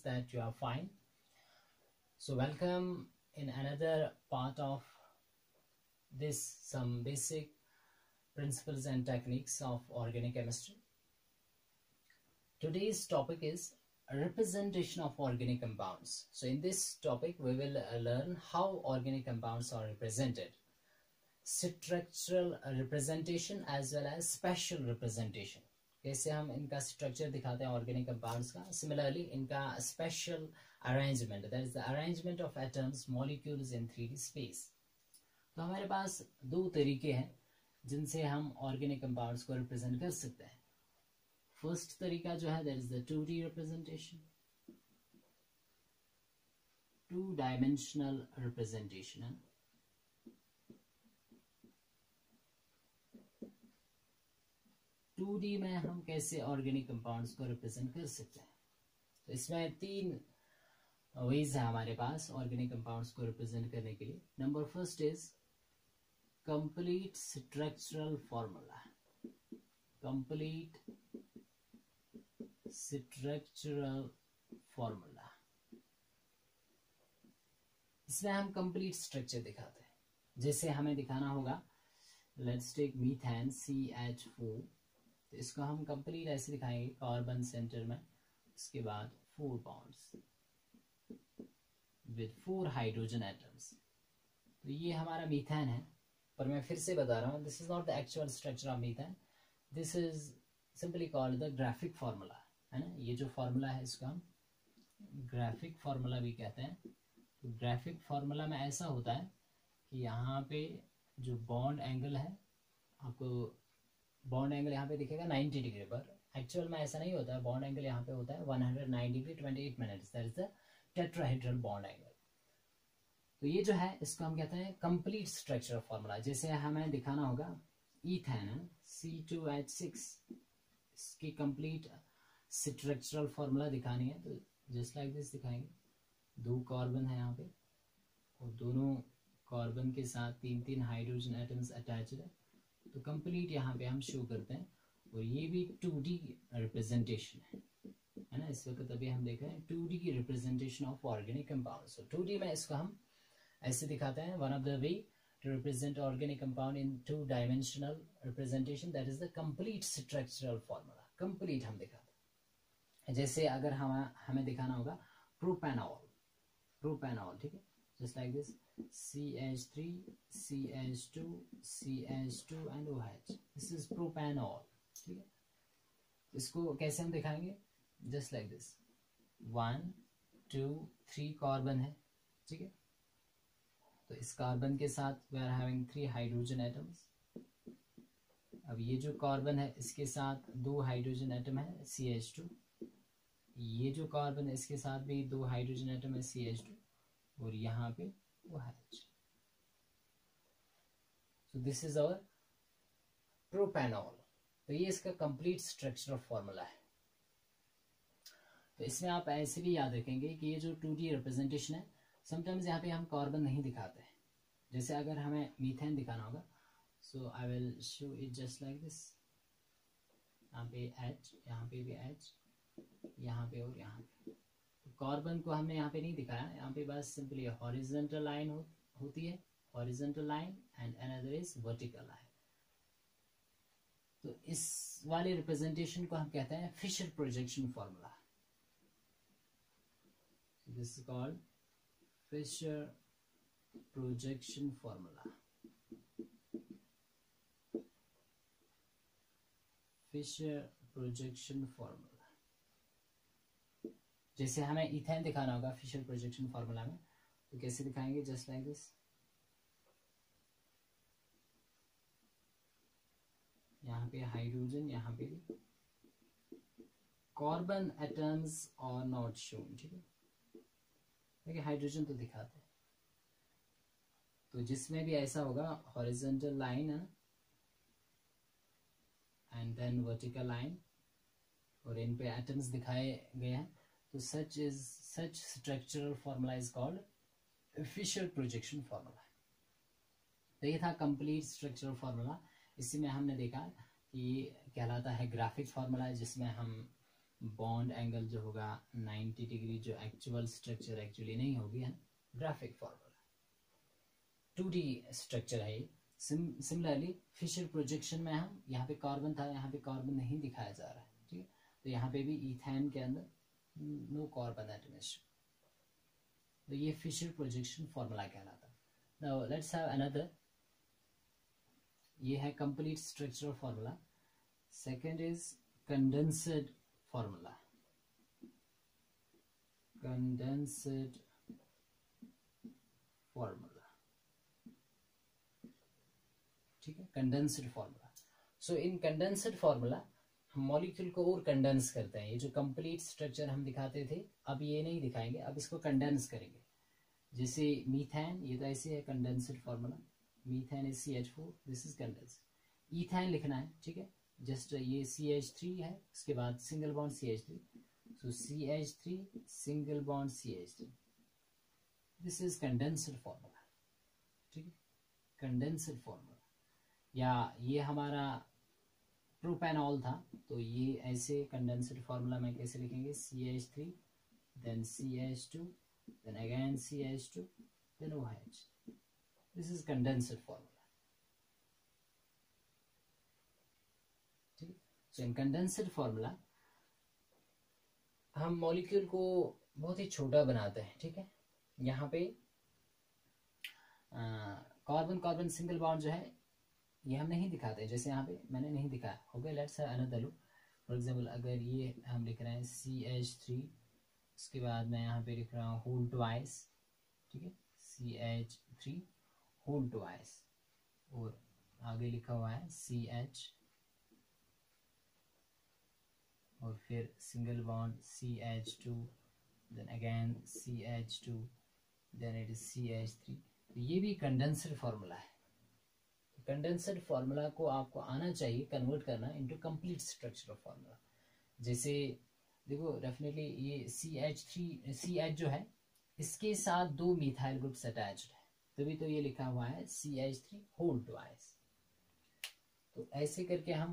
that you are fine. So welcome in another part of this, some basic principles and techniques of organic chemistry. Today's topic is representation of organic compounds. So in this topic we will learn how organic compounds are represented, structural representation as well as special representation. कैसे हम इनका structure दिखाते हैं organic compounds का, similarly इनका special arrangement, that is the arrangement of atoms molecules in 3D space. तो हमारे पास दो तरीके हैं जिनसे हम ऑर्गेनिक कंपाउंड्स को रिप्रेजेंट कर सकते हैं. फर्स्ट तरीका जो है that is the 2D representation, 2 dimensional representation है. टू डी में हम कैसे ऑर्गेनिक कंपाउंड्स को रिप्रेजेंट कर सकते हैं. तो इसमें 3 वेज है हमारे पास ऑर्गेनिक कंपाउंड्स को रिप्रेजेंट करने के लिए. Number first is complete structural formula. Complete structural formula, इसमें हम कंप्लीट स्ट्रक्चर दिखाते हैं. जैसे हमें दिखाना होगा, लेट्स टेक मीथेन CH4. तो इसको हम कंप्लीट ऐसे दिखाएंगे, कार्बन सेंटर में, उसके बाद 4 बॉन्ड्स विद 4 हाइड्रोजन एटम्स. तो ये हमारा मीथेन है, पर मैं फिर से बता रहा हूँ, this is not the actual structure of methane, this is simply called the graphic formula, है ना. ये जो फार्मूला है इसको हम ग्राफिक फार्मूला भी कहते हैं. तो ग्राफिक फार्मूला में ऐसा होता है कि यहाँ पे जो बॉन्ड एंगल है, आपको बॉन्ड एंगल यहाँ पे दिखेगा 90 डिग्री पर. एक्चुअल में ऐसा नहीं होता है, बॉन्ड एंगल यहाँ पे होता है 109 degree 28 minutes, that is the tetrahedral bond angle. तो ये जो है इसको हम कहते हैं कंप्लीट स्ट्रक्चर फार्मूला. जैसे हमें दिखाना होगा ईथेन C2H6, इसकी कंप्लीट स्ट्रक्चरल फार्मूला दिखानी है. तो जस्ट लाइक दिस दिखाएंगे. 2 कार्बन है यहाँ पे और दोनों कार्बन के साथ 3 हाइड्रोजन एटम्स अटैच्ड है. तो कंप्लीट यहाँ पे हम शो करते हैं. और ये भी 2D रिप्रेजेंटेशन है ना. इस वक्त अभी हम देख रहे हैं 2D की representation of organic compound. So 2D में इसको हम ऐसे दिखाते हैं. One of the way to represent organic compound in 2 dimensional representation, that is the complete structural formula. Complete हम दिखाते हैं. जैसे अगर हमें दिखाना होगा प्रोपेनॉल, ठीक है, just like this CH3 CH2 CH2 and OH. This is propanol. ठीक है, इसको कैसे हम दिखाएंगे, जस्ट लाइक दिस. 1 2 3 कार्बन है, ठीक है. तो इस कार्बन के साथ we are having 3 hydrogen atoms. अब ये जो कार्बन है इसके साथ 2 हाइड्रोजन एटम है CH2. ये जो कार्बन है इसके साथ भी 2 हाइड्रोजन एटम है CH2 और यहाँ पे OH. So this is our propanol. तो ये इसका कंप्लीट स्ट्रक्चरल फॉर्मूला है. तो इसमें आप ऐसे भी याद रखेंगे कि ये जो 2D रिप्रेजेंटेशन है, समटाइम्स यहाँ पे हम कार्बन नहीं दिखाते हैं. जैसे अगर हमें मीथेन दिखाना होगा, so I will show it just like this. यहाँ पे H, यहाँ पे भी H, यहाँ पे और यहाँ पे. कार्बन को हमने यहाँ पे नहीं दिखाया, यहाँ पे बस सिंपली हॉरिजॉन्टल लाइन होती है, horizontal line, and another is vertical line. तो इस वाले रिप्रेजेंटेशन को हम कहते हैं Fisher projection formula. This is called Fisher projection formula. Fisher projection formula. जैसे हमें इथेन दिखाना होगा फिशर प्रोजेक्शन फार्मूला में, तो कैसे दिखाएंगे, जस्ट लाइक दिस. यहाँ पे हाइड्रोजन, यहाँ पे भी कार्बन एटम्स और नॉट शोन. ठीक है, देखिए हाइड्रोजन तो दिखाते हैं. तो जिसमें भी ऐसा होगा हॉरिजॉन्टल लाइन है एंड देन वर्टिकल लाइन, और इन पे एटम्स दिखाए गए हैं. तो such structural formula is called Fisher projection formula. तो ये था कंप्लीट स्ट्रक्चरल फार्मूला. इसी में हमने देखा कि कहलाता है ग्राफिक फार्मूला, जिसमें हम बॉन्ड एंगल जो होगा 90 डिग्री, जो एक्चुअल स्ट्रक्चर एक्चुअली नहीं होगी, है ग्राफिक फॉर्मूला। 2D स्ट्रक्चर है ये। सिमिलरली फिशर प्रोजेक्शन में हम यहाँ पे कार्बन था, यहाँ पे कार्बन नहीं दिखाया जा रहा है, ठीक है, तो यहाँ पे भी इथेन के अंदर नो कार्बन एटम इज, तो ये फिशर प्रोजेक्शन फॉर्मूला कहलाता है। नाउ लेट्स हैव अनदर, ये है complete structural formula. Second is condensed formula, condensed formula, ठीक है, कंडेंस्ड फॉर्मूला। सो इन कंडेंस्ड फॉर्मूला हम मॉलिक्यूल को और कंडेंस करते हैं। ये जो कंप्लीट स्ट्रक्चर हम दिखाते थे, अब ये नहीं दिखाएंगे, अब इसको कंडेंस करेंगे। जैसे मीथेन, ये तो ऐसे है condensed formula, methane is CH4, this is condense. Ethane लिखना है, ठीक है, जस्ट ये CH3 है, उसके बाद single bond CH3, so CH3 single bond CH3, this is condensed formula, ठीक है, कंडेंस्ड फॉर्मूला। या ये हमारा प्रोपेनॉल था, तो ये ऐसे कंडेंस्ड फॉर्मूला में कैसे लिखेंगे, CH3 then CH2 then again CH2 then OH, this is condensed formula, ठीक है। so in condensed formula हम मॉलिक्यूल को बहुत ही छोटा बनाते हैं, ठीक है। यहाँ पे कार्बन कार्बन सिंगल बॉन्ड जो है ये हम नहीं दिखाते, जैसे यहाँ पे मैंने नहीं दिखाया। Okay, let's have another look. For example अगर ये हम लिख रहे हैं CH3, उसके बाद मैं यहाँ पे लिख रहा हूँ होल ट्वाइस, ठीक है, CH3 होल ट्वाइस, और आगे लिखा हुआ है CH, और फिर single bond CH2 then again CH2 then it is CH3, तो ये भी कंडेंस्ड फार्मूला है। कंडेंस्ड फार्मूला को आपको आना चाहिए कन्वर्ट करना into complete structure of formula. जैसे देखो डेफिनेटली ये CH जो है इसके साथ 2 मिथाइल ग्रुप्स अटैच्ड है, तभी तो ये लिखा हुआ है CH3 होल ट्वाइस। तो ऐसे करके हम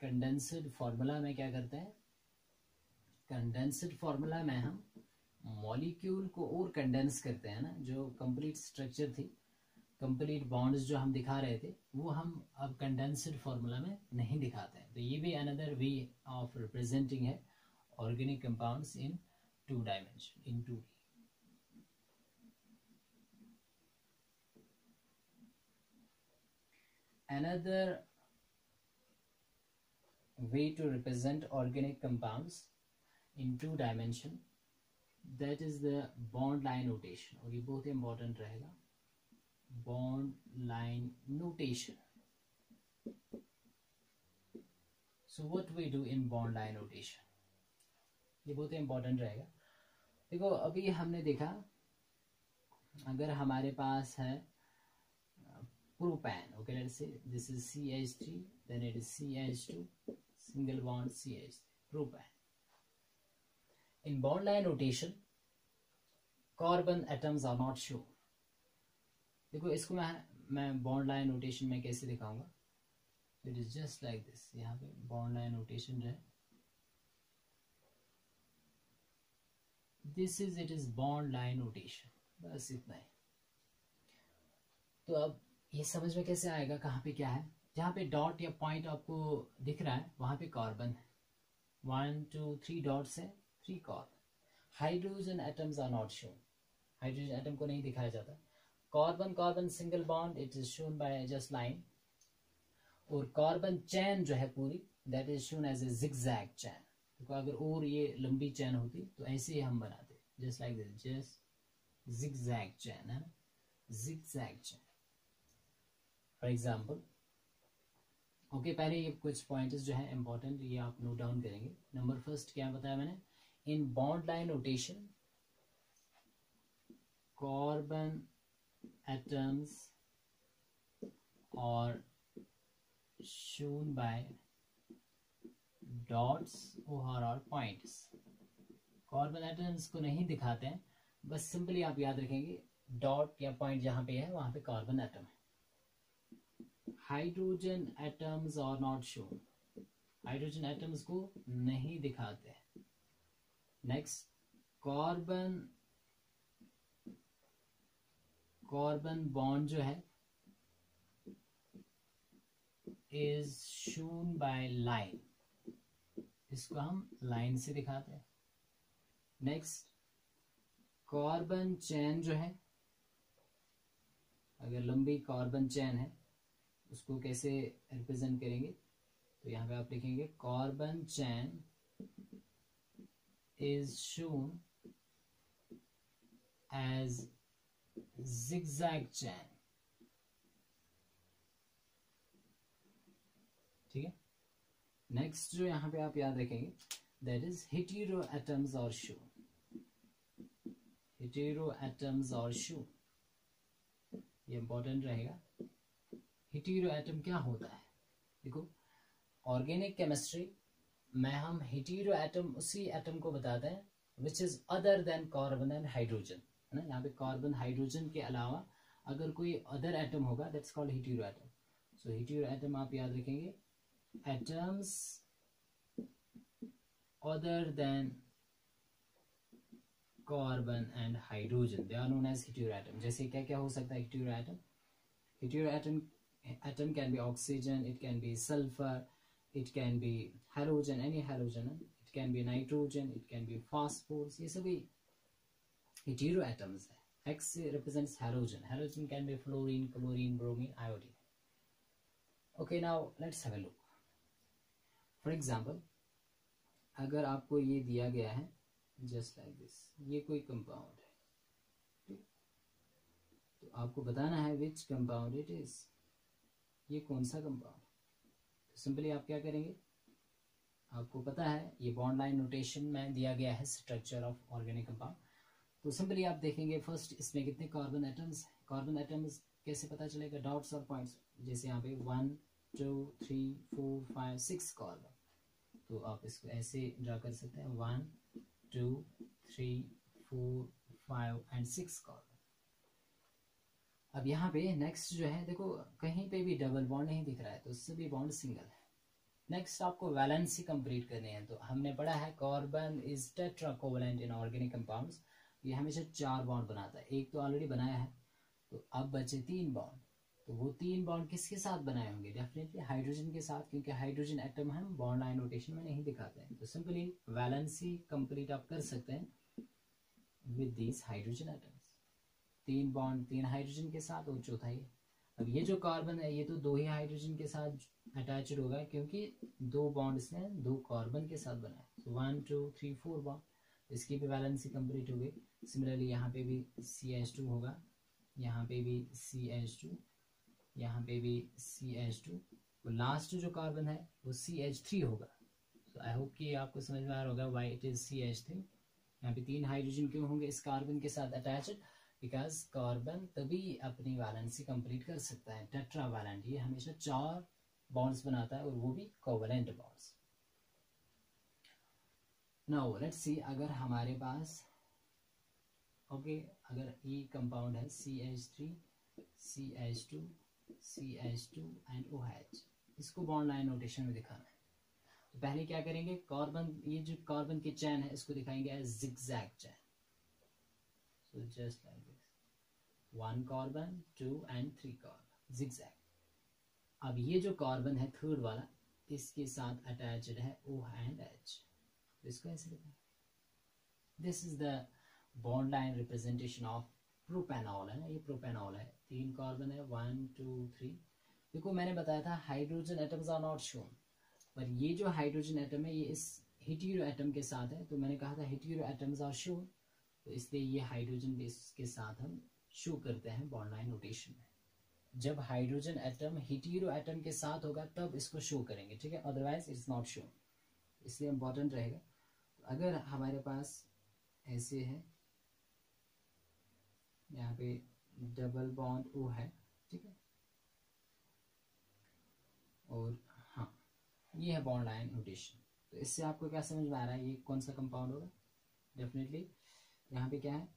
कंडेंस्ड फार्मूला में क्या करते हैं, कंडेंस्ड फार्मूला में हम मॉलिक्यूल को और कंडेंस करते हैं ना, जो कंप्लीट स्ट्रक्चर थी, कंप्लीट बॉन्ड्स जो हम दिखा रहे थे, वो हम अब कंडेंस्ड फार्मूला में नहीं दिखाते हैं। तो ये भी अनदर वे ऑफ रिप्रेजेंटिंग है organic compounds in 2 dimension, in 2D। Another way to represent organic compounds in 2 dimension, that is the bond line notation, और ये बहुत important रहेगा, bond line notation. So what we do in bond line notation, ये बहुत important रहेगा। देखो अभी हमने देखा अगर हमारे पास है propane, okay, let's say this is CH3 then it is CH2 single bond CH3, propane. In bond line notation carbon atoms are not shown। देखो इसको मैं bond line notation में कैसे दिखाऊंगा, it is just like this। यहाँ पे bond line notation है, this is it is bond line notation, बस इतना ही। तो अब ये समझ में कैसे आएगा कहाँ पे क्या है, जहाँ पे डॉट या पॉइंट आपको दिख रहा है वहां पे कार्बन है, 1 2 3 डॉट्स है, 3 carbon. Hydrogen atoms are not shown, hydrogen atom को नहीं दिखाया जाता। Carbon carbon single bond it is shown by just line, और कार्बन चेन जो है पूरी that is shown as a zigzag chain. तो अगर और ये लंबी चेन होती तो ऐसे ही हम बनाते, just like this, just zigzag chain, है ना, zigzag chain for example. Okay, पहले ये कुछ पॉइंट्स जो है इंपॉर्टेंट, ये आप नोट डाउन करेंगे। नंबर फर्स्ट क्या बताया मैंने, in bond line notation carbon atoms और shown by dots और points। कार्बन एटम्स को नहीं दिखाते हैं, बस सिंपली आप याद रखेंगे डॉट या पॉइंट जहां पे है वहां पे कार्बन एटम है। Hydrogen atoms are not shown, hydrogen atoms को नहीं दिखाते हैं, नेक्स्ट कार्बन बॉन्ड जो है इज शोन बाय लाइन, इसको हम लाइन से दिखाते हैं। नेक्स्ट कार्बन चेन जो है, अगर लंबी कार्बन चेन है उसको कैसे रिप्रेजेंट करेंगे, तो यहाँ पे आप लिखेंगे carbon chain is shown as zigzag chain. ठीक है। नेक्स्ट जो यहाँ पे आप याद रखेंगे that is hetero atoms are shown, hetero atoms are shown, ये इंपॉर्टेंट रहेगा। हेटेरो एटम क्या होता है, देखो ऑर्गेनिक केमिस्ट्री में हम हेटेरो एटम उसी एटम को बताते हैं which is other than carbon and hydrogen, है ना। यहाँ पे कार्बन हाइड्रोजन के अलावा अगर कोई अदर एटम होगा that's called hetero atom. So hetero atom आप याद रखेंगे atoms other than carbon and hydrogen, they are known as hetero atom. जैसे क्या क्या हो सकता है hetero atom, hetero atom can be oxygen, it can be sulphur, it can be halogen, any halogen, it can be nitrogen, it can be phosphorus, ये सभी hetero atoms है। X represents halogen, halogen can be fluorine, chlorine, bromine, iodine। Okay, now let's have a look। For example, अगर आपको ये दिया गया है just like this, ये कोई compound है, ठीक, तो आपको बताना है which compound it is, ये कौन सा compound। सिंपली आप क्या करेंगे, आपको पता है ये बॉन्ड लाइन नोटेशन में दिया गया है स्ट्रक्चर ऑफ ऑर्गेनिक कंपाउंड। तो सिंपली आप देखेंगे फर्स्ट इसमें कितने कार्बन एटम्स, कार्बन एटम्स कैसे पता चलेगा, डॉट्स और पॉइंट्स। जैसे यहाँ पे 1 2 3 4 5 6 कार्बन, तो आप इसको ऐसे ड्रा कर सकते हैं 1 2 3 4 5 एंड 6 कार्बन। अब यहाँ पे नेक्स्ट जो है देखो कहीं पे भी डबल बॉन्ड नहीं दिख रहा है, तो उससे भी बॉन्ड सिंगल है। नेक्स्ट आपको वैलेंसी कंप्लीट करनी है, तो हमने पढ़ा है carbon is tetra covalent in organic compounds, ये हमेशा 4 बॉन्ड बनाता है, एक तो ऑलरेडी बनाया है, तो अब बचे 3 बॉन्ड। तो वो 3 बॉन्ड किसके साथ बनाए होंगे, डेफिनेटली हाइड्रोजन के साथ, क्योंकि हाइड्रोजन एटम हम बॉन्ड लाइन नोटेशन में नहीं दिखाते हैं। तो सिंपली वैलेंसी कंप्लीट आप कर सकते हैं with this hydrogen atoms, 3 bond 3 hydrogen के साथ और चौथा ये। अब ये जो कार्बन है ये तो 2 ही हाइड्रोजन के साथ अटैच्ड होगा, क्योंकि 2 बॉन्ड इसने 2 कार्बन के साथ बनाया। तो 1 2 3 4 बॉन्ड, इसकी भी वैलेंसी कंप्लीट हो गई। सिमिलरली यहाँ पे भी CH2 होगा, यहाँ पे भी CH2, यहाँ पे भी CH2, और लास्ट जो कार्बन है वो CH3 होगा। तो आई होप कि आपको समझ में आ रहा होगा वाई इट इज CH3। यहाँ पे 3 हाइड्रोजन क्यों होंगे इस कार्बन के साथ अटैच्ड, बिकॉज कार्बन तभी अपनी वैलेंसी कंप्लीट कर सकता है, टेट्रा वैलेंट, ये हमेशा 4 बॉन्ड्स बनाता है और वो भी covalent bonds. Now let's see, अगर हमारे पास अगर ये कंपाउंड है CH3 CH2 CH2 and OH, इसको बॉन्ड लाइन नोटेशन में दिखाना है। तो पहले क्या करेंगे, कार्बन, ये जो कार्बन की चेन है इसको दिखाएंगे as zigzag chain. So just like this, 1 carbon 2 and 3 carbon zigzag। अब ये जो कार्बन है थर्ड वाला, इसके साथ अटैच्ड है O and H, तो इसको ऐसे लिखा है। This is the bond line representation of propanol, है ना, ये प्रोपेनॉल है, 3 कार्बन है 1 2 3। देखो मैंने बताया था hydrogen atoms are not shown, पर ये जो हाइड्रोजन एटम है ये इस हेटेरो एटम के साथ है, तो मैंने कहा था हेटेरो एटम्स आर शोन, तो इसलिए ये हाइड्रोजन बेस के साथ हम शो करते हैं बॉन्ड लाइन नोटेशन में। जब हाइड्रोजन एटम हेटेरो एटम के साथ होगा तब इसको शो करेंगे, ठीक है, अदरवाइज इट्स नॉट शो, इसलिए इंपॉर्टेंट रहेगा। अगर हमारे पास ऐसे है, यहाँ पे डबल बॉन्ड O है, ठीक है, और हाँ ये है बॉन्ड लाइन नोटेशन। तो इससे आपको क्या समझ में आ रहा है ये कौन सा कंपाउंड होगा, डेफिनेटली यहाँ पे क्या है,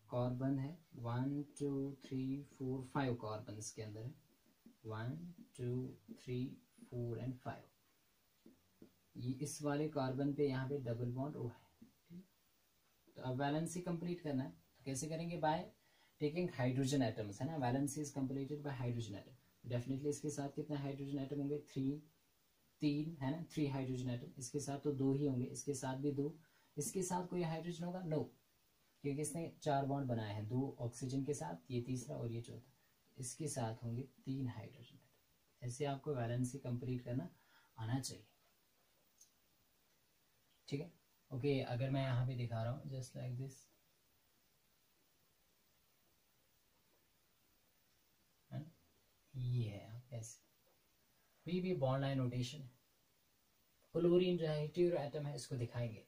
कार्बन है 1 2 3 4 5 कार्बन इसके अंदर है, 1 2 3 4 एंड 5। ये इस वाले कार्बन पे यहाँ पे डबल बॉन्ड O है, ठीक? तो अब वैलेंसी कंप्लीट करना है, तो कैसे करेंगे? बाय टेकिंग हाइड्रोजन एटम्स, है ना। Valency is completed by hydrogen atom. Definitely इसके साथ कितने हाइड्रोजन एटम होंगे? 3 है ना, 3 हाइड्रोजन एटम। इसके साथ तो 2 ही होंगे, इसके साथ भी 2। इसके साथ कोई हाइड्रोजन होगा? नो, क्योंकि इसने 4 बॉन्ड बनाए हैं, 2 ऑक्सीजन के साथ, ये तीसरा और ये चौथा। इसके साथ होंगे 3 हाइड्रोजन एटम। ऐसे आपको वैलेंसी कंप्लीट करना आना चाहिए, ठीक है। ओके, अगर मैं यहाँ पे दिखा रहा हूँ जस्ट लाइक दिस, ये है आप ऐसे, भी बॉन्ड लाइन नोटेशन है। क्लोरीन जो है हेटेरो एटम है, इसको दिखाएंगे,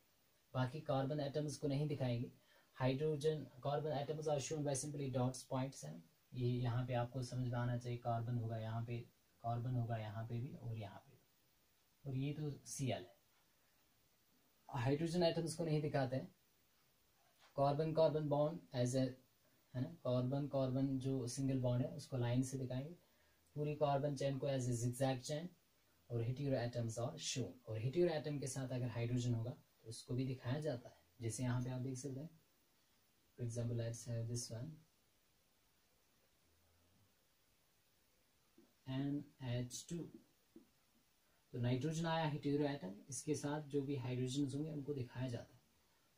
बाकी कार्बन एटम्स को नहीं दिखाएंगे। Hydrogen carbon atoms are shown by simply dots, points हैं। ये यहाँ पे आपको समझ में आना चाहिए, कार्बन होगा यहाँ पे, कार्बन होगा यहाँ पे भी और यहाँ पे भी, और ये तो Cl है। हाइड्रोजन एटम्स को नहीं दिखाते हैं। Carbon carbon bond as a, है ना, कार्बन कार्बन जो सिंगल बॉन्ड है उसको लाइन से दिखाएंगे, पूरी कार्बन चेन को एज ए जिगजैग चेन, और हेटेरो एटम्स आर शोन। और हेटेरो एटम के साथ अगर हाइड्रोजन होगा तो उसको भी दिखाया जाता है, जैसे यहाँ पे आप देख सकते हैं। For example let's have this one NH2, तो नाइट्रोजन आया हेटेरो एटम, इसके साथ जो भी हाइड्रोजन होंगे उनको दिखाया जाता है।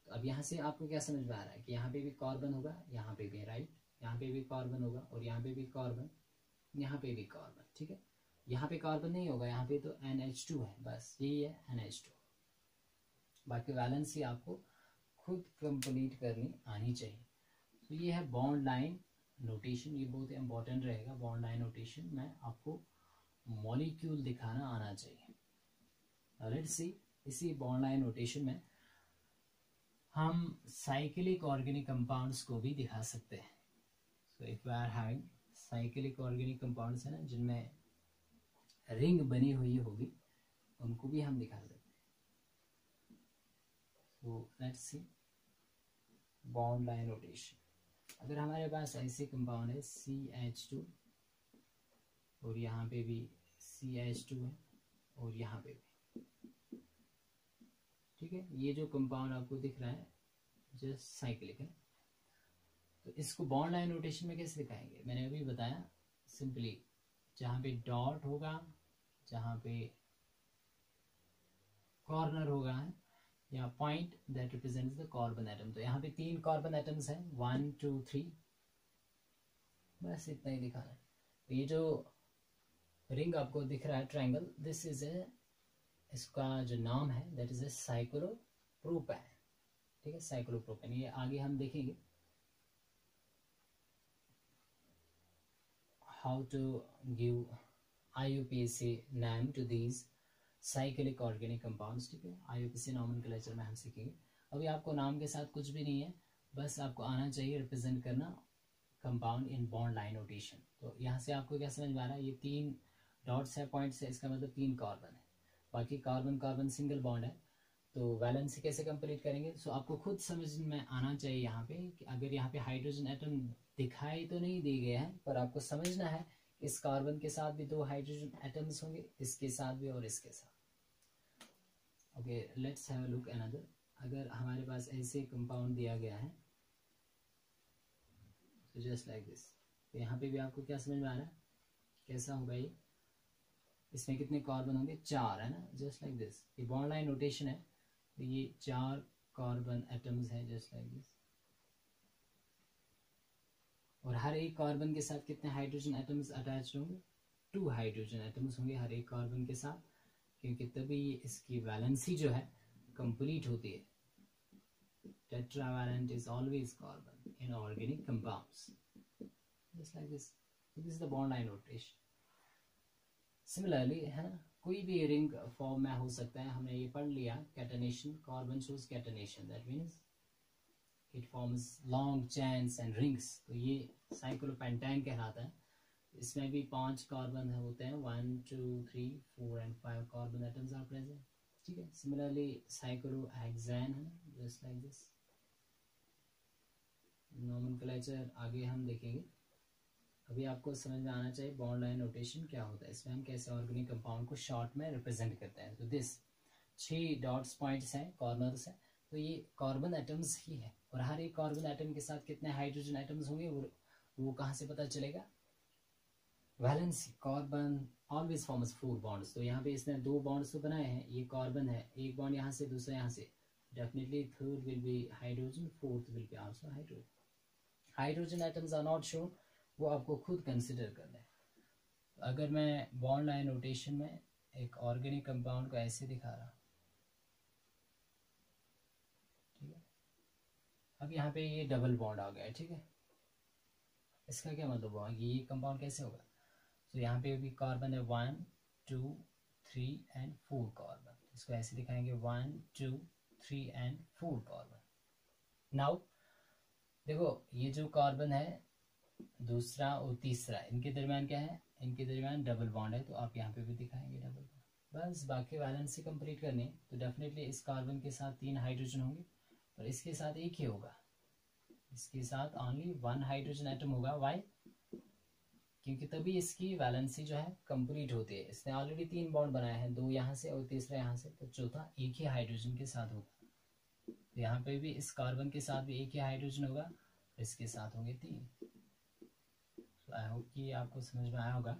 तो अब यहाँ से आपको क्या समझ में आ रहा है कि यहाँ पे भी कार्बन होगा, यहाँ पे भी, राइट, यहाँ पे भी कार्बन होगा और यहाँ पे भी कार्बन, यहाँ पे भी कार्बन, ठीक है। यहाँ पे कार्बन नहीं होगा, यहाँ पे तो NH2 है, बस यही है NH2। बाकी वैलेंसी आपको खुद कंप्लीट करनी आनी चाहिए। तो ये है बॉन्ड लाइन नोटेशन, ये बहुत इंपॉर्टेंट रहेगा। बॉन्ड लाइन नोटेशन में आपको मॉलिक्यूल दिखाना आना चाहिए। लेट्स सी, इसी बॉन्ड लाइन नोटेशन में हम साइक्लिक ऑर्गेनिक कंपाउंड्स को भी दिखा सकते हैं। So if we are having cyclic organic compounds है ना, जिनमें रिंग बनी हुई होगी, उनको भी हम दिखा सकते हैं। So let's see bond line notation. अगर हमारे पास ऐसे कंपाउंड है CH2, और यहाँ पे भी CH2 है और यहाँ पे भी, ठीक है। ये जो कंपाउंड आपको दिख रहा है जस्ट साइक्लिक है, तो इसको बॉन्ड लाइन नोटेशन में कैसे दिखाएंगे? मैंने अभी बताया, सिंपली जहाँ पे डॉट होगा, जहाँ पे कॉर्नर होगा है, या point that represents the carbon atom. तो यहाँ पे 3 कार्बन एटम्स हैं, 1 2 3, बस इतना ही दिखाना है। तो ये जो रिंग आपको दिख रहा है ट्रायंगल, दिस इज ए, इसका जो नाम है दैट इज ए साइक्लोप्रोपेन, ठीक है, साइक्लोप्रोपेन। ये आगे हम देखेंगे how to give IUPAC name to these cyclic organic compounds, ठीक है। IUPAC नॉमेनक्लेचर में हम सीखेंगे। अभी आपको नाम के साथ कुछ भी नहीं है, बस आपको आना चाहिए रिप्रेजेंट करना compound in bond line notation. तो यहाँ से आपको क्या समझ में आ रहा है? ये 3 डॉट्स है, पॉइंट्स है, इसका मतलब 3 कार्बन है, बाकी कार्बन कार्बन सिंगल बॉन्ड है। तो वैलेंसी कैसे कंप्लीट करेंगे? सो आपको खुद समझ में आना चाहिए यहाँ पे कि अगर यहाँ पे हाइड्रोजन एटम दिखाई तो नहीं दिए गए हैं, पर आपको समझना है इस कार्बन के साथ भी 2 हाइड्रोजन एटम्स होंगे, इसके साथ भी और इसके साथ। Okay, let's have a look another. अगर हमारे पास ऐसे कंपाउंड दिया गया है, तो जस्ट लाइक दिस, तो यहाँ पे भी आपको क्या समझ में आ रहा है कैसा होगा ये? इसमें कितने कार्बन होंगे? 4, है ना, जस्ट लाइक दिस। ये बॉन्ड लाइन नोटेशन है, तो ये 4 कार्बन एटम्स है, जस्ट लाइक दिस। और हर एक कार्बन के साथ कितने हाइड्रोजन एटम्स अटैच होंगे? 2 हाइड्रोजन एटम्स होंगे हर एक कार्बन के साथ, क्योंकि तभी इसकी वैलेंसी जो है कंप्लीट होती है। Tetravalent is always carbon in organic compounds, just like this. This is the bond line notation. Similarly, है ना, कोई भी रिंग फॉर्म में हो सकता है। हमने ये पढ़ लिया catenation, carbon shows catenation, that means it forms long chains and rings. तो ये साइक्लोपेंटेन कहलाता है। इसमें भी 5 कार्बन होते हैं, 1 2 3 4 and 5 carbon atoms are present, ठीक है। सिमिलरली साइक्लोहेक्सेन है, जस्ट लाइक दिस। नोमेनक्लेचर आगे हम देखेंगे। अभी आपको समझ में आना चाहिए बॉन्ड लाइन नोटेशन क्या होता है, इसमें हम कैसे ऑर्गेनिक कंपाउंड को शॉर्ट में रिप्रेजेंट करते हैं। तो दिस 6 डॉट्स पॉइंट्स हैं, कॉर्नर्स हैं, तो ये कार्बन एटम्स ही है, और हर एक कार्बन एटम के साथ कितने हाइड्रोजन एटम्स होंगे वो कहाँ से पता चलेगा? Valency. Carbon always forms 4 bonds, तो यहाँ पे इसने 2 बॉन्ड्स तो बनाए हैं, ये कार्बन है, एक बॉन्ड यहाँ से दूसरा यहाँ से, definitely third will be hydrogen, fourth will be also hydrogen. Hydrogen atoms are not shown, वो आपको खुद कंसिडर करना है। अगर मैं बॉन्ड लाइन नोटेशन में एक ऑर्गेनिक कंपाउंड को ऐसे दिखा रहा हूँ, ठीक है, अब यहाँ पे ये डबल बॉन्ड आ गया है, ठीक है, इसका क्या मतलब हुआ कि ये कंपाउंड कैसे होगा? तो यहाँ पे भी कार्बन है 1 2 3 एंड 4 कार्बन, इसको ऐसे दिखाएंगे 1 2 3 एंड 4 कार्बन। नाउ देखो ये जो कार्बन है दूसरा और तीसरा, इनके दरमियान क्या है? इनके दरमियान डबल बॉन्ड है, तो आप यहाँ पे भी दिखाएंगे डबल बॉन्ड। बस बाकी वैलेंसी कंप्लीट करनी है, तो डेफिनेटली इस कार्बन के साथ 3 हाइड्रोजन होंगे, और इसके साथ एक ही होगा, इसके साथ ओनली 1 हाइड्रोजन एटम होगा। वाई? क्योंकि तभी इसकी वैलेंसी जो है कंप्लीट होती है। इसने ऑलरेडी 3 बॉन्ड बनाए हैं, 2 यहाँ से और तीसरा यहाँ से, तो चौथा एक ही हाइड्रोजन के साथ होगा। तो यहाँ पे भी इस कार्बन के साथ भी एक ही हाइड्रोजन होगा, इसके साथ होंगे 3। तो आई होप कि आपको समझ में आया होगा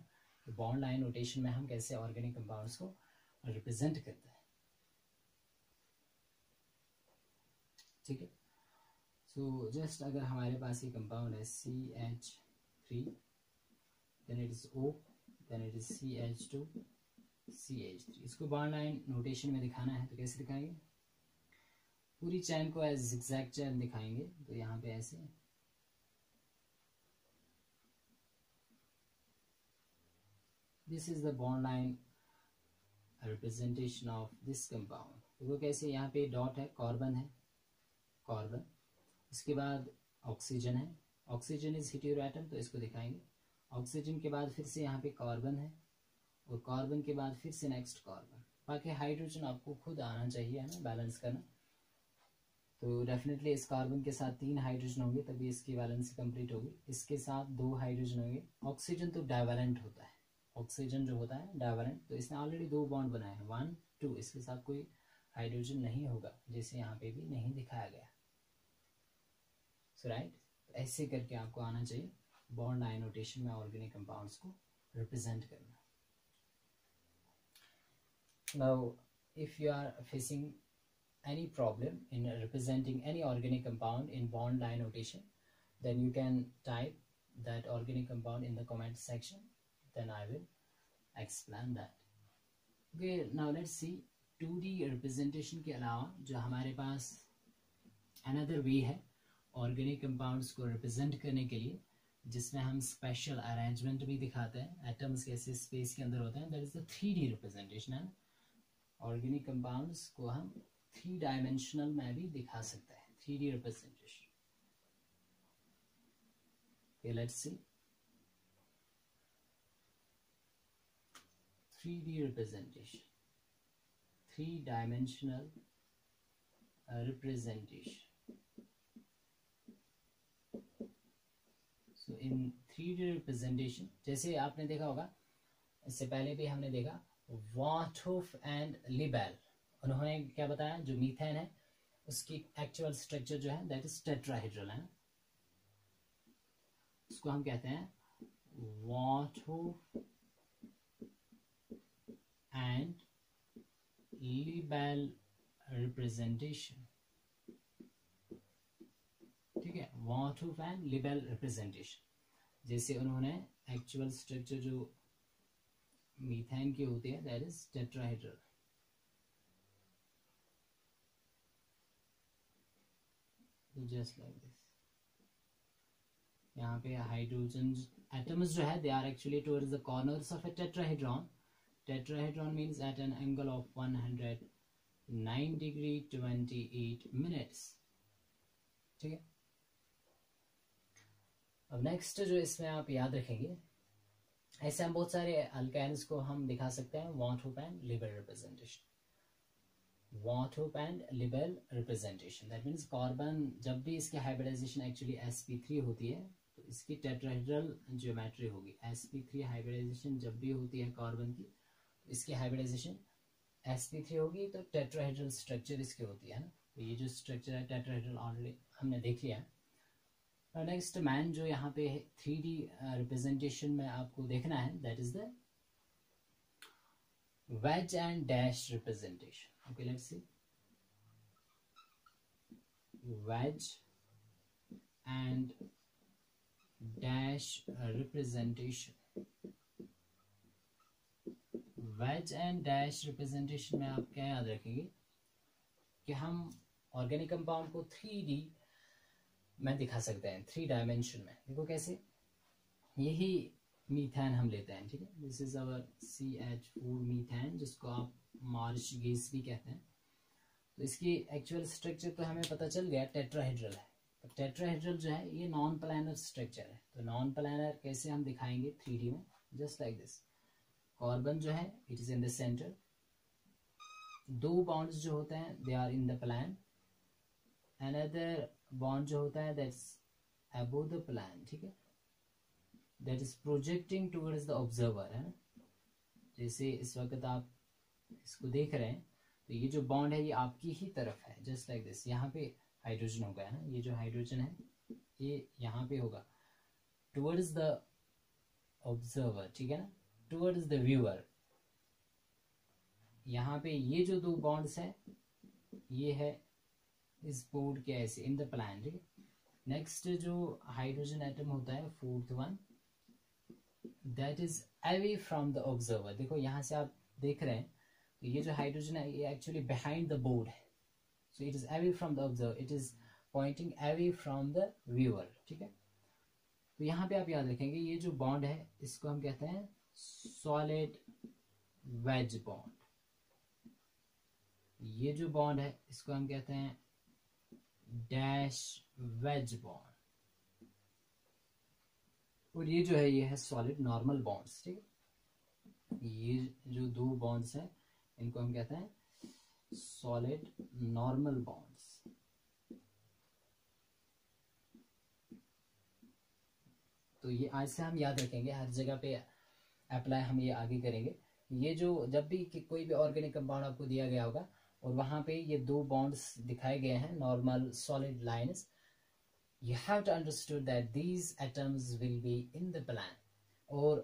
कि बॉन्ड लाइन नोटेशन में हम कैसे ऑर्गेनिक कंपाउंड्स को रिप्रेजेंट करते हैं, ठीक है। सो जस्ट अगर हमारे पास ये कंपाउंड है CH3, then it is O, then it is CH2, CH3, इसको बॉन्ड लाइन नोटेशन में दिखाना है तो कैसे दिखाएंगे? पूरी चैन को एज zigzag चैन दिखाएंगे, तो यहाँ पे ऐसे, this is the bond line representation of this compound. देखो कैसे, यहाँ पे डॉट है, कार्बन है, कार्बन, इसके बाद ऑक्सीजन है, ऑक्सीजन इज हेटेरो एटम, तो इसको दिखाएंगे। ऑक्सीजन के बाद फिर से यहाँ पे कार्बन है, और कार्बन के बाद फिर से नेक्स्ट कार्बन। बाकी हाइड्रोजन आपको खुद आना चाहिए, है ना, बैलेंस करना। तो डेफिनेटली इस कार्बन के साथ 3 हाइड्रोजन होंगे, तभी इसकी बैलेंस कंप्लीट होगी। इसके साथ 2 हाइड्रोजन होंगे। ऑक्सीजन तो डाइवेलेंट होता है, ऑक्सीजन जो होता है डाइवेलेंट, तो इसने ऑलरेडी 2 बॉन्ड बनाए हैं 1 2, इसके साथ कोई हाइड्रोजन नहीं होगा, जैसे यहाँ पे भी नहीं दिखाया गया। सो राइट, ऐसे करके आपको आना चाहिए बॉन्ड लाइन नोटेशन में ऑर्गेनिक कंपाउंड्स को रिप्रेजेंट करना। Now if you are facing any problem in representing any organic compound in bond line notation, then you can type that organic compound in the comment section, then I will explain that. Okay, now let's see 2D representation के अलावा जो हमारे पास another way है organic compounds को represent करने के लिए, जिसमें हम special arrangement भी दिखाते हैं, atoms कैसे space के अंदर होते हैं, that is the 3D representation है। organic compounds को हम 3 डायमेंशनल में भी दिखा सकता है, 3D representation. Okay, let's see 3D representation, 3 dimensional representation. So in 3D representation, जैसे आपने देखा होगा, इससे पहले भी हमने देखा वॉटहोफ एंड लिबेल, उन्होंने क्या बताया, जो मीथेन है उसकी एक्चुअल स्ट्रक्चर जो है दैट इज टेट्राहेड्रल है, उसको हम कहते हैं वॉटहोफ एंड लिबेल रिप्रेजेंटेशन, ठीक है, वॉटहोफ एंड लिबेल रिप्रेजेंटेशन। जैसे उन्होंने एक्चुअल स्ट्रक्चर जो मीथेन की होती है that is tetrahedral, just like this. यहाँ पे हाइड्रोजन एटम्स जो है they are actually towards the corners of a tetrahedron. Tetrahedron means at an angle of 109 degree 28 minutes, ठीक है। अब नेक्स्ट जो इसमें आप याद रखेंगे, ऐसे हम बहुत सारे अल्काइन्स को हम दिखा सकते हैं van't Hoff and Le Bel representation. Van't Hoff and Le Bel representation that means carbon जब भी इसकी हाइब्रिडाइजेशन एक्चुअली sp3 होती है तो इसकी टेट्राहेड्रल ज्योमेट्री होगी। sp3 हाइब्रिडाइजेशन जब भी होती है कार्बन की, तो इसकी हाइब्रिडाइजेशन sp3 होगी, तो टेट्राहेड्रल स्ट्रक्चर इसकी होती है ना। तो ये जो स्ट्रक्चर है टेट्राहेड्रल ऑलरेडी हमने देख लिया है। नेक्स्ट मैन जो यहाँ पे 3D रिप्रेजेंटेशन में आपको देखना है, that is the wedge and dash representation. Okay, let's see. Wedge and dash representation. Wedge and dash representation में आप क्या याद रखेंगे कि हम ऑर्गेनिक कंपाउंड को 3D में दिखा सकते हैं, 3 डायमेंशन में। देखो कैसे, यही मीथेन हम लेते हैं, ठीक है। This is our CH4 methane, जिसको आप मार्श गैस भी कहते हैं। तो इसकी एक्चुअल स्ट्रक्चर तो हमें पता चल गया, टेट्राहेड्रल है। तो टेट्राहेड्रल जो है ये नॉन प्लानर स्ट्रक्चर है। तो नॉन प्लानर कैसे हम दिखाएंगे 3D में, जस्ट लाइक दिस। कार्बन जो है it is in the centre, 2 bonds जो होते हैं they are in the plane, another bond जो होता है दैट्स अबव द प्लान, ठीक है, that is projecting towards the observer, है ना। जैसे इस वक्त आप इसको देख रहे हैं तो ये जो बॉन्ड है ये आपकी ही तरफ है, जस्ट लाइक दिस। यहाँ पे हाइड्रोजन होगा, है ना, ये जो हाइड्रोजन है ये यहाँ पे होगा टूवर्ड्स द ऑब्जर्वर, ठीक है ना, टूवर्ड्स द व्यूअर। यहाँ पे ये जो 2 बॉन्ड्स है ये है इस बोर्ड के ऐसे इन द प्लान, ठीक है। नेक्स्ट जो हाइड्रोजन एटम होता है 4th one, that is away from the observer. देखो यहाँ से आप देख रहे हैं तो ये जो हाइड्रोजन है ये एक्चुअली बिहाइंड द बोर्ड है, so it is away from the observer, it is pointing away from the viewer, ठीक है। तो यहाँ पे आप याद रखेंगे ये जो बॉन्ड है इसको हम कहते हैं सॉलिड वेज बॉन्ड। ये जो बॉन्ड है इसको हम कहते हैं डैश वेज बॉन्ड, और ये जो है ये है सॉलिड नॉर्मल बॉन्ड्स, ठीक है। ये जो 2 बॉन्ड्स हैं इनको हम कहते हैं सॉलिड नॉर्मल बॉन्ड्स। तो ये आज से हम याद रखेंगे, हर जगह पे अप्लाई हम ये आगे करेंगे। ये जो जब भी कोई भी ऑर्गेनिक कंपाउंड आपको दिया गया होगा और वहां पे ये 2 बॉन्ड्स दिखाए गए हैं normal solid lines, you have to understood that these atoms will be in the plan। और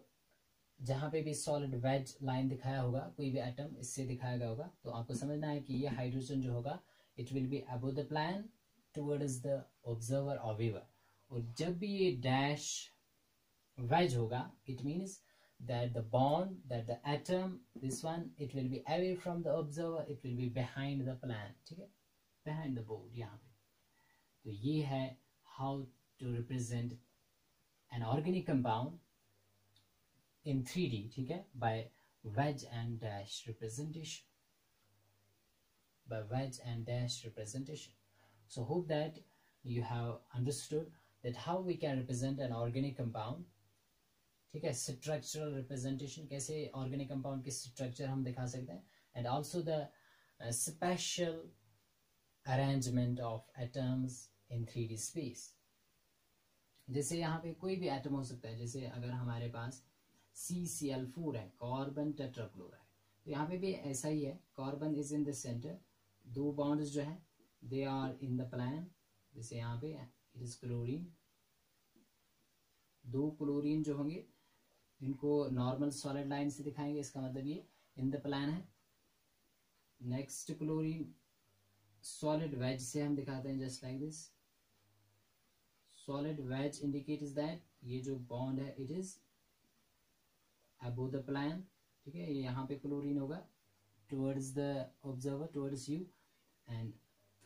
जहां पे भी सॉलिड वेज लाइन दिखाया होगा, कोई भी एटम इससे दिखाया गया होगा, तो आपको समझना है कि ये हाइड्रोजन जो होगा it will be above the plan towards the observer और व्यूअर। और जब भी ये डैश वेज होगा it means that the bond, that the atom, this one, it will be away from the observer, it will be behind the plan, ठीक है, behind the board यहाँ पे। तो ये है how to represent an organic compound in 3D, ठीक है, by wedge and dash representation, by wedge and dash representation। So hope that you have understood that how we can represent an organic compound, ठीक है। Structural representation, कैसे organic compound की structure हम दिखा सकते हैं, and also the special arrangement of atoms in 3D space. जैसे यहाँ पे कोई भी एटम हो सकता है, जैसे अगर हमारे पास CCl4 है, कार्बन टेट्राक्लोराइड, तो यहाँ पे भी ऐसा ही है, carbon is in the centre, 2 bonds जो है they are in the plane. जैसे यहाँ पे इट इज क्लोरीन, 2 क्लोरीन जो होंगे इनको नॉर्मल सॉलिड लाइन से दिखाएंगे, इसका मतलब ये इन द प्लान है। नेक्स्ट क्लोरीन सॉलिड वेज से हम दिखाते हैं, just like this. Solid wedge indicates that ये जो बॉन्ड है it is above the plane, ठीक है। ये यहाँ पे क्लोरीन होगा towards the observer, towards you. And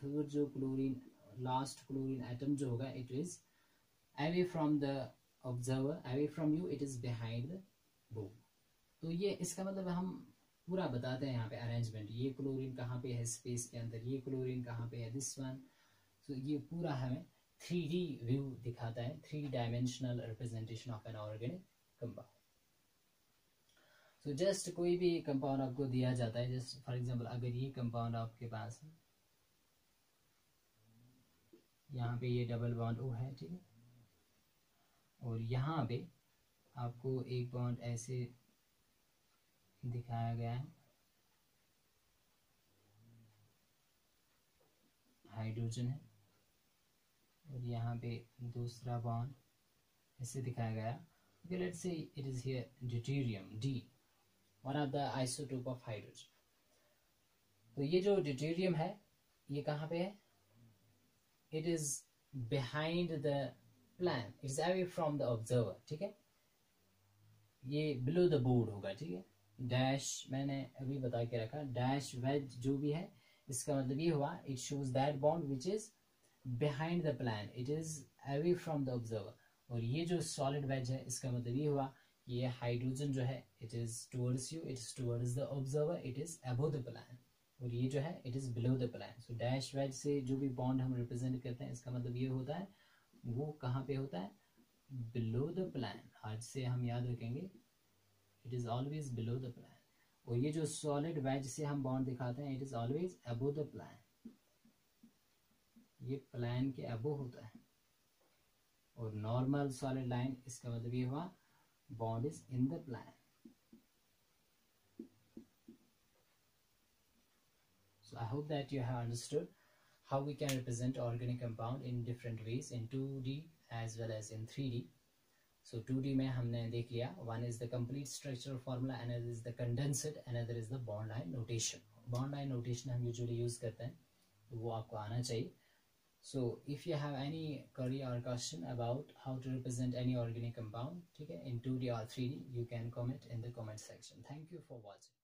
third जो क्लोरीन, लास्ट क्लोरीन एटम जो होगा it is away from the observer, away from you, it is behind the board. तो ये इसका मतलब हम पूरा बताते हैं यहाँ पे अरेंजमेंट, ये क्लोरीन कहाँ पे है स्पेस के अंदर, ये क्लोरीन कहाँ पे है, दिस वन। तो ये पूरा हमें 3D व्यू दिखाता है, 3 dimensional representation of an organic compound. तो जस्ट कोई भी कंपाउंड आपको दिया जाता है, जस्ट फॉर एग्जांपल अगर ये कंपाउंड आपके पास है, यहाँ पे ये डबल बॉन्ड O है, ठीक है, और यहाँ पे आपको एक बॉन्ड ऐसे दिखाया गया है, हाइड्रोजन है और यहाँ पे दूसरा बॉन्ड ऐसे दिखाया गया. Okay, let's say it is here deuterium D, one of the isotope of hydrogen. तो ये जो deuterium है ये कहाँ पे है? It is behind the plan, it is away from the observer. ठीक है, ये below the board होगा. ठीक है, डैश मैंने अभी बता के रखा, डैश वेज जो भी है इसका मतलब ये हुआ it shows that bond which is behind the plan, it is away from the observer. और ये जो सॉलिड वेज है इसका मतलब ये हुआ ये हाइड्रोजन जो है it is towards you, it is towards the observer, it is above the plane. और ये जो है it is below the plane. So dash wedge से जो भी बॉन्ड हम रिप्रेजेंट करते हैं इसका मतलब ये होता है वो कहाँ पे होता है? Below the plan. आज से हम याद रखेंगे it is always below the plane. और ये जो सॉलिड वेज से हम बॉन्ड दिखाते हैं it is always above the plan. ये प्लान के अबव होता है. और नॉर्मल सॉलिड लाइन इसका मतलब ये हुआ bond is in the plan. So I hope that you have understood how we can represent organic compound in different ways in 2D as well as in 3D. So 2D में हमने देख लिया, one is the complete structural formula, another is the condensate, another is the bond line notation. Bond line notation हम usually use करते हैं तो वो आपको आना चाहिए. So if you have any query or question about how to represent any organic compound, ठीक है, in 2D or 3D, you can comment in the comment section. Thank you for watching.